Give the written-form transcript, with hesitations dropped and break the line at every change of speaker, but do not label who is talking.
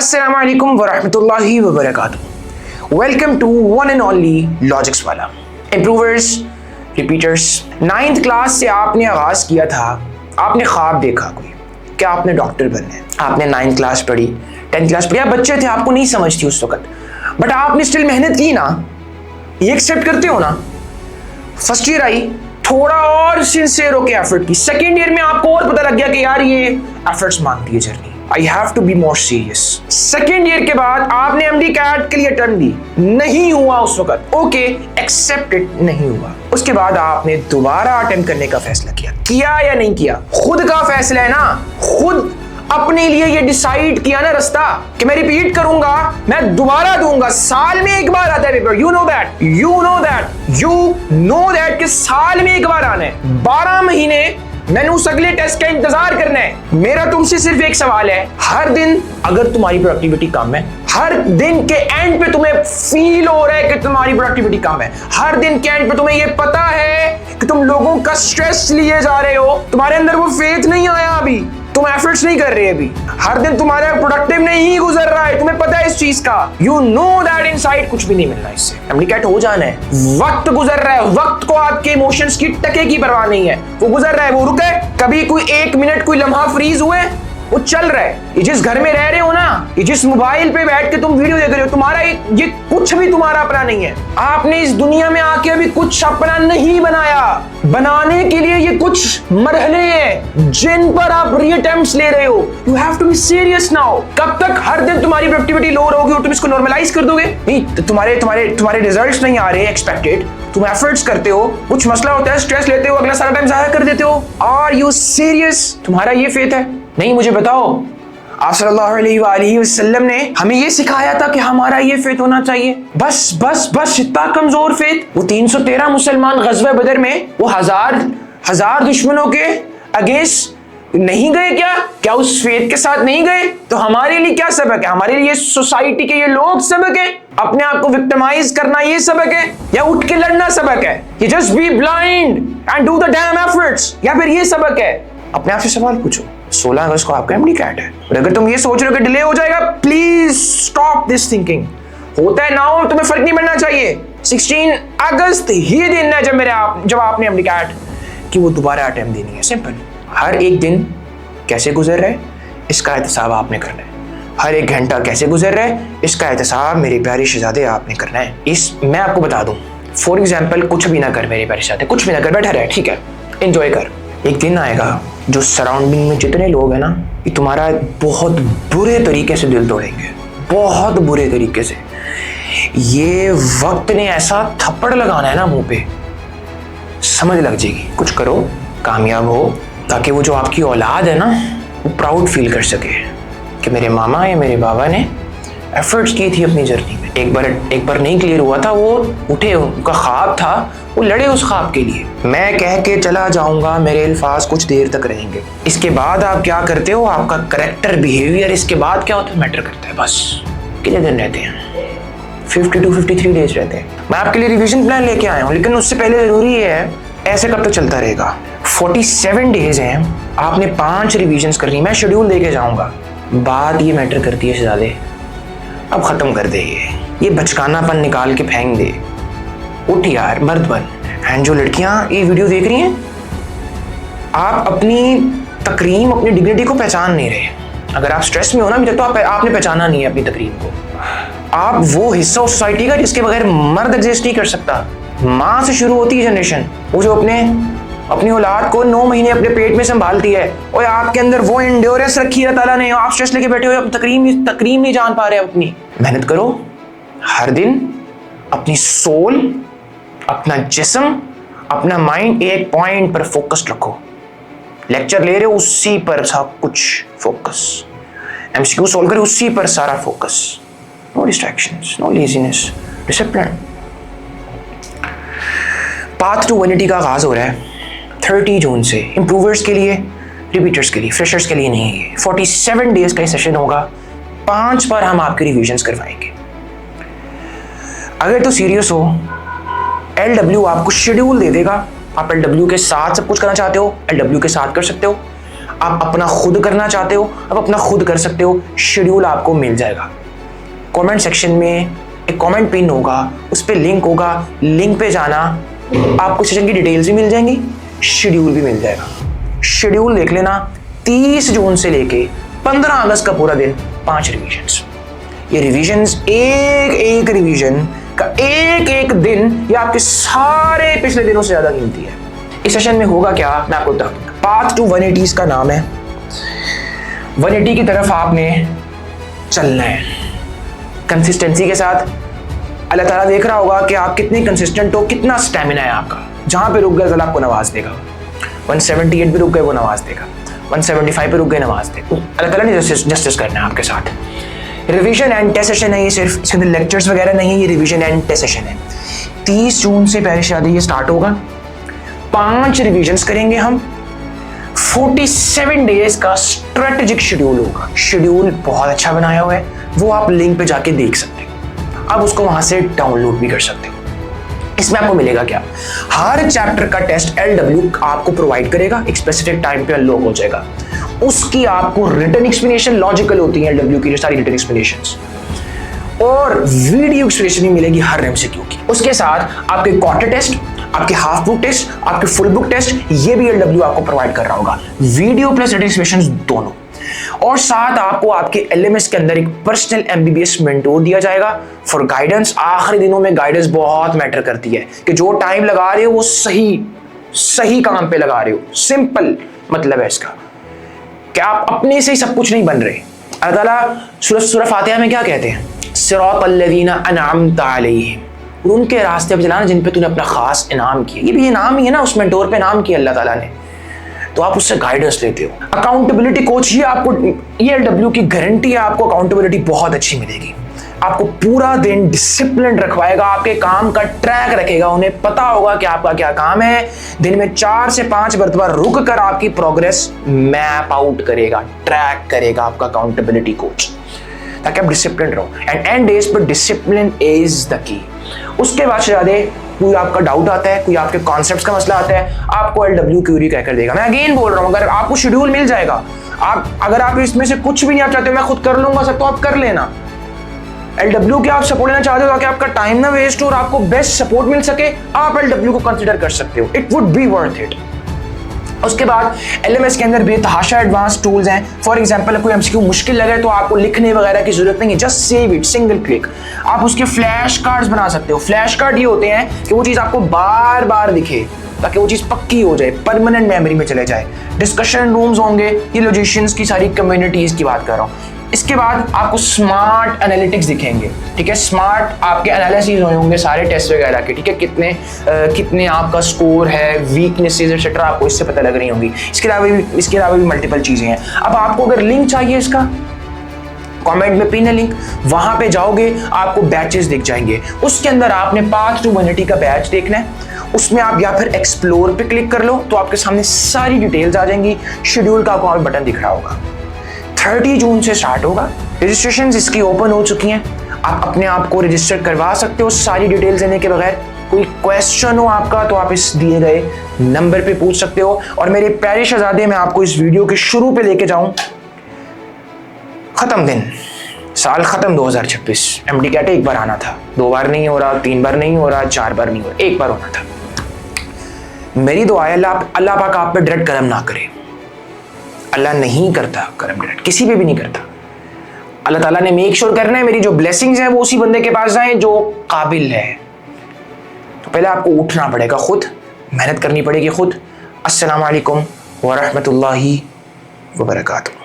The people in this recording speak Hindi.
अस्सलाम वालेकुम वरहमतुल्लाहि वबरकातुहू। Welcome to one and only logics वाला। इम्प्रूवर्स, रिपीटर्स, 9th क्लास से आपने आगाज़ किया था, आपने ख्वाब देखा कोई कि आपने डॉक्टर बनना है। आपने 9th क्लास पढ़ी, 10th क्लास पढ़ी, आप बच्चे थे, आपको नहीं समझ थी उस वक्त, बट आपने स्टिल मेहनत की ना, ये एक्सेप्ट करते हो ना। फर्स्ट ईयर आई, थोड़ा और सिंसियर होकर एफर्ट की। सेकेंड ईयर में आपको और पता लग गया कि यार ये एफर्ट्स मांगती है journey, I have to be more serious. Second year के बाद आपने एमडी कैट के लिए अटेम्प्ट दी, नहीं हुआ उस वक्त, ओके एक्सेप्टेड, नहीं हुआ। उसके बाद आपने दोबारा अटेम्प्ट करने का फैसला किया या नहीं किया? खुद का फैसला है ना, खुद अपने लिए ये डिसाइड किया ना रास्ता कि मैं रिपीट करूंगा, मैं दोबारा दूंगा। साल में एक बार आता है पेपर, यू नो दैट कि साल में एक बार आना है। 12 महीने मैंने उस अगले टेस्ट का इंतजार करना है। मेरा तुमसे सिर्फ एक सवाल है, हर दिन अगर तुम्हारी प्रोडक्टिविटी कम है, हर दिन के एंड पे तुम्हें फील हो रहा है कि तुम्हारी प्रोडक्टिविटी कम है, हर दिन के एंड पे तुम्हें ये पता है कि तुम लोगों का स्ट्रेस लिए जा रहे हो, तुम्हारे अंदर वो फेथ नहीं आया अभी, तुम एफर्ट्स नहीं कर रहे अभी, हर दिन तुम्हारा प्रोडक्टिव नहीं गुजर रहा है, तुम्हें पता है इस चीज का, यू नो दैट इनसाइड कुछ भी नहीं मिल रहा इससे, एमडीकैट हो जाना है। वक्त गुजर रहा है, वक्त को आपके इमोशंस की टके की परवाह नहीं है, वो गुजर रहा है, वो रुके। कभी कोई 1 मिनट कोई लम्हा फ्रीज हुए, वो चल रहा है। ये जिस घर में रह रहे हो ना, ये जिस मोबाइल पे बैठ के तुम वीडियो देख रहे हो, तुम्हारा ये कुछ भी तुम्हारा अपना नहीं है। आपने इस दुनिया में आके अभी कुछ अपना नहीं बनाया। बनाने के लिए ये कुछ मरहले हैं जिन पर आप रीअटेम्प्ट्स ले रहे हो। You have to be serious now. कब तक हर दिन तुम्हारी प्रोडक्टिविटी लो रहोगी और तुम इसको नॉर्मलाइज कर दोगे? नहीं, तुम्हारे रिजल्ट्स नहीं आ रहे एक्सपेक्टेड, तुम एफर्ट्स करते हो, कुछ मसला होता है, स्ट्रेस लेते हो, अगला सारा टाइम जाया कर देते हो। Are you serious? तुम्हारा ये फेथ है? नहीं, मुझे बताओ, आप सल्लल्लाहु अलैहि वसल्लम ने हमें ये सिखाया था कि हमारा ये फेथ होना चाहिए। बस इतना कमजोर फेथ। वो 313 मुसलमान गज़वे बदर में वो हजार दुश्मनों के अगेंस्ट नहीं गए क्या उस फेथ के साथ नहीं गए? तो हमारे लिए क्या सबक है? हमारे लिए सोसाइटी के ये लोग सबक है? अपने आप को विक्टिमाइज करना ये सबक है, या उठ के लड़ना सबक है? ये just be blind and do the dam efforts, या फिर ये सबक है? अपने आप से सवाल पूछो। 16 अगस्त को आपका एमडीकैट है, और अगर तुम ये सोच रहे हो कि डिले हो जाएगा, प्लीज स्टॉप दिस थिंकिंग। होता है ना हो, तुम्हें फर्क नहीं पड़ना चाहिए। 16 अगस्त ही दिन है जब आपने एमडीकैट कि वो दोबारा अटेम्प्ट देनी है। सिंपल। हर एक दिन कैसे गुजर रहा है इसका एहतसाब आपने करना है। हर एक घंटा कैसे गुजर रहा है इसका एहतसाब मेरे प्यारे शहजादे आपने करना है। मैं आपको बता दूं, फॉर एग्जाम्पल, कुछ भी ना कर मेरे प्यारे शहजादे, कुछ भी ना कर, बैठा रहे, ठीक है, एंजॉय कर। एक दिन आएगा जो सराउंडिंग में जितने लोग हैं ना, ये तुम्हारा बहुत बुरे तरीके से दिल तोड़ेंगे, बहुत बुरे तरीके से। ये वक्त ने ऐसा थप्पड़ लगाना है ना मुंह पे, समझ लग जाएगी। कुछ करो, कामयाब हो, ताकि वो जो आपकी औलाद है ना, वो प्राउड फील कर सके कि मेरे मामा या मेरे बाबा ने एफर्ट्स की थी अपनी जर्नी में। एक बार नहीं क्लियर हुआ था, वो उठे, उनका ख्वाब था, वो लड़े उस ख्वाब के लिए। मैं कह के चला जाऊंगा, मेरे अल्फाज कुछ देर तक रहेंगे। इसके बाद आप क्या करते हो, आपका करेक्टर, बिहेवियर, इसके बाद क्या होता है मैटर करता है। बस कितने दिन रहते हैं? 50 to 53 डेज रहते हैं। मैं आपके लिए रिवीजन प्लान लेके आया हूँ, लेकिन उससे पहले जरूरी है, ऐसे कब तक चलता रहेगा? 47 डेज हैं, आपने 5 रिविजन करनी। मैं शेड्यूल लेके जाऊंगा। बात ये मैटर करती है शहजादे, अब खत्म कर दे ये बचकानापन निकाल के फेंक दे। उठ यार, मर्द बन। एंड जो लड़कियां ये वीडियो देख रही हैं, आप अपनी तकरीम, अपनी डिग्निटी को पहचान नहीं रहे। अगर आप स्ट्रेस में हो ना अभी तक, तो आपने पहचाना नहीं है अपनी तकरीम को। आप वो हिस्सा उस सोसाइटी का जिसके बगैर मर्द एग्जिस्ट नहीं कर सकता। माँ से शुरू होती है जनरेशन, वो जो अपनी औलाद को 9 महीने अपने पेट में संभालती है, और आपके अंदर वो एंड्योरेंस रखी है ताला ने, आप स्ट्रेस लेके बैठे हो, तकरीम नहीं जान पा रहे अपनी। मेहनत करो, हर दिन अपनी सोल, अपना जिस्म, अपना माइंड एक पॉइंट पर फोकस्ड रखो। लेक्चर ले रहे हो, उसी पर सब कुछ फोकस। एमसीक्यू सोल्व करे, उसी पर सारा फोकस। No distractions, no laziness, discipline. Path to vanity का आगाज हो रहा है 30 जून से। इम्प्रूवर्स के लिए, रिपीटर्स के लिए, फ्रेशर्स के लिए नहीं है। 47 डेज का सेशन होगा, 5 बार हम आपके रिविजन्स करवाएंगे। अगर तो सीरियस हो, LW आपको शेड्यूल दे देगा। आप LW के साथ सब कुछ करना चाहते हो, LW के साथ कर सकते हो। आप अपना खुद करना चाहते हो, आप अपना खुद कर सकते हो। शेड्यूल आपको मिल जाएगा। कमेंट सेक्शन में एक कमेंट पिन होगा, उस पर लिंक होगा, लिंक पे जाना, आपको सेशन की डिटेल्स भी मिल जाएंगी, शेड्यूल भी मिल जाएगा। शेड्यूल देख लेना, 30 जून से लेके 15 अगस्त का पूरा दिन 5 रिविजन्स। ये रिविजन्स एक एक रिवीजन का एक एक दिन ये आपके सारे पिछले दिनों से ज्यादा कीमती है। इस सेशन में होगा क्या, मैं आपको बता दूंगा। पाथ टू 180 इसका नाम है। 180 की तरफ आपने चलना है कंसिस्टेंसी के साथ। अल्लाह ताला देख रहा होगा कि आप कितने कंसिस्टेंट हो, कितना स्टैमिना है आपका। जहां पे रुक गए अल्लाह आपको नवाज देगा। 178 पे रुक गए वो नवाज देगा, 175 पे रुक गए नवाज देगा। अल्लाह ताला ने जस्टिस करना है आपके साथ। रिवीजन एंड टेस्ट सेशन है ये, सिर्फ इसके अंदर लेक्चर्स वगैरह नहीं है, ये रिवीजन एंड टेस्ट सेशन है। 30 जून से पहले शादी ये स्टार्ट होगा। 5 रिविजन्स करेंगे हम। 47 डेज का स्ट्रेटेजिक शेड्यूल होगा। शेड्यूल बहुत अच्छा बनाया हुआ है, वो आप लिंक पे जाके देख सकते हो। आप उसको वहां से डाउनलोड भी कर सकते हो। इसमें आपको मिलेगा क्या, हर चैप्टर का टेस्ट LW आपको प्रोवाइड करेगा, एक स्पेसिफिक टाइम पे अनलॉक हो जाएगा। उसकी आपको रिटन एक्सप्लेनेशन लॉजिकल होती है LW की, सारी रिटन एक्सप्लेनेशंस, और वीडियो एक्सप्लेनेशन भी मिलेगी हर MCQ की। उसके साथ आपके क्वार्टर टेस्ट, आपके हाफ बुक टेस्ट, आपके फुल बुक टेस्ट, ये भी LW आपको प्रोवाइड कर रहा होगा, वीडियो प्लस रिटन एक्सप्लेनेशंस दोनों। और साथ आपको आपके LMS के अंदर एक पर्सनल MBBS मेंटोर दिया जाएगा फॉर गाइडेंस। आखिरी दिनों में गाइडेंस बहुत मैटर करती है कि जो टाइम लगा रहे हो वो सही काम पे लगा रहे हो। सिंपल मतलब है इसका कि आप अपने से ही सब कुछ नहीं बन रहे। अल्लाह ताला सूरह फातिहा में क्या कहते हैं, सिरातल्लज़ीना अनअमता अलैहिम, उनके रास्ते पे चलाना जिन पे तूने अपना खास इनाम किया। ये भी इनाम ही है ना, उस मेंटोर पे इनाम किया अल्लाह ताला ने, तो आप उससे गाइडेंस लेते हो। अकाउंटेबिलिटी कोच, ये आपको, ये LW की गारंटी है, आपको अकाउंटेबिलिटी बहुत अच्छी मिलेगी। आपको पूरा दिन डिसिप्लिन रखवाएगा, आपके काम का ट्रैक रखेगा, उन्हें पता होगा कि आपका क्या काम है। दिन में 4 से 5 मरतबा रुक कर आपकी प्रोग्रेस मैप आउट करेगा, ट्रैक करेगा आपका अकाउंटेबिलिटी कोच, ताकि आप डिसिप्लिन रहो। एंड एंड डेज पर डिसिप्लिन इज द की। उसके बाद से कोई आपका डाउट आता है, कोई आपके कॉन्सेप्ट्स का मसला आता है, आपको LW क्यूरी कहकर देगा। मैं अगेन बोल रहा हूँ, अगर आपको शेड्यूल मिल जाएगा, अगर आप इसमें से कुछ भी नहीं आप चाहते मैं खुद कर लूंगा सब, तो आप कर लेना। LW के आप सपोर्ट लेना चाहते हो ताकि आपका टाइम ना वेस्ट हो और आपको बेस्ट सपोर्ट मिल सके, आप LW को कंसिडर कर सकते हो। It would be worth it. उसके बाद LMS के अंदर बेतहाशा एडवांस टूल्स हैं। फॉर एग्जांपल कोई MCQ मुश्किल लगे तो आपको लिखने वगैरह की जरूरत नहीं है, just save it, single click. आप उसके फ्लैश कार्ड्स बना सकते हो। फ्लैश कार्ड ये होते हैं कि वो चीज़ आपको बार बार दिखे, ताकि वो चीज़ पक्की हो जाए, परमानेंट मेमोरी में चले जाए। डिस्कशन रूम्स होंगे, ये लॉजिशियंस की सारी कम्युनिटीज़ की बात कर रहा हूँ। इसके बाद आपको स्मार्ट एनालिटिक्स दिखेंगे, ठीक है, स्मार्ट आपके एनालिसिस होंगे सारे टेस्ट वगैरह के, ठीक है, कितने आपका स्कोर है, वीकनेसेस एक्सेट्रा आपको इससे पता लग रही होंगी। इसके अलावा भी मल्टीपल चीज़ें हैं। अब आपको अगर लिंक चाहिए इसका, कमेंट में पिन है लिंक, वहां पे जाओगे आपको बैचेस दिख जाएंगे। उसके अंदर आपने पाथ टू 180 का बैच देखना है, उसमें आप या फिर एक्सप्लोर पे क्लिक कर लो तो आपके सामने सारी डिटेल्स आ जाएंगी। शेड्यूल का आपको बटन दिख रहा होगा। 30 जून से स्टार्ट होगा। रजिस्ट्रेशंस इसकी ओपन हो चुकी हैं, आप अपने आप को रजिस्टर करवा सकते हो सारी डिटेल्स देने के बगैर। कोई क्वेश्चन हो आपका तो आप इस दिए गए नंबर पे पूछ सकते हो। और मेरे प्यारे शहजादे, मैं आपको इस वीडियो के शुरू पे लेके जाऊं, खत्म दिन, साल खत्म 2026। MD कैट एक बार आना था, 2 बार नहीं हो रहा, 3 बार नहीं हो रहा, 4 बार नहीं हो रहा, 1 बार होना था। मेरी दुआ है अल्लाह पाक आप पे डायरेक्ट करम ना करे। अल्लाह नहीं करता करम डायरेक्ट, किसी पे भी नहीं करता। अल्लाह ताला ने मेक श्योर करना है मेरी जो ब्लेसिंग्स हैं वो उसी बंदे के पास जाएं जो काबिल है। तो पहले आपको उठना पड़ेगा, खुद मेहनत करनी पड़ेगी खुद। अस्सलाम वालेकुम व रहमतुल्लाहि व बरकातुहू।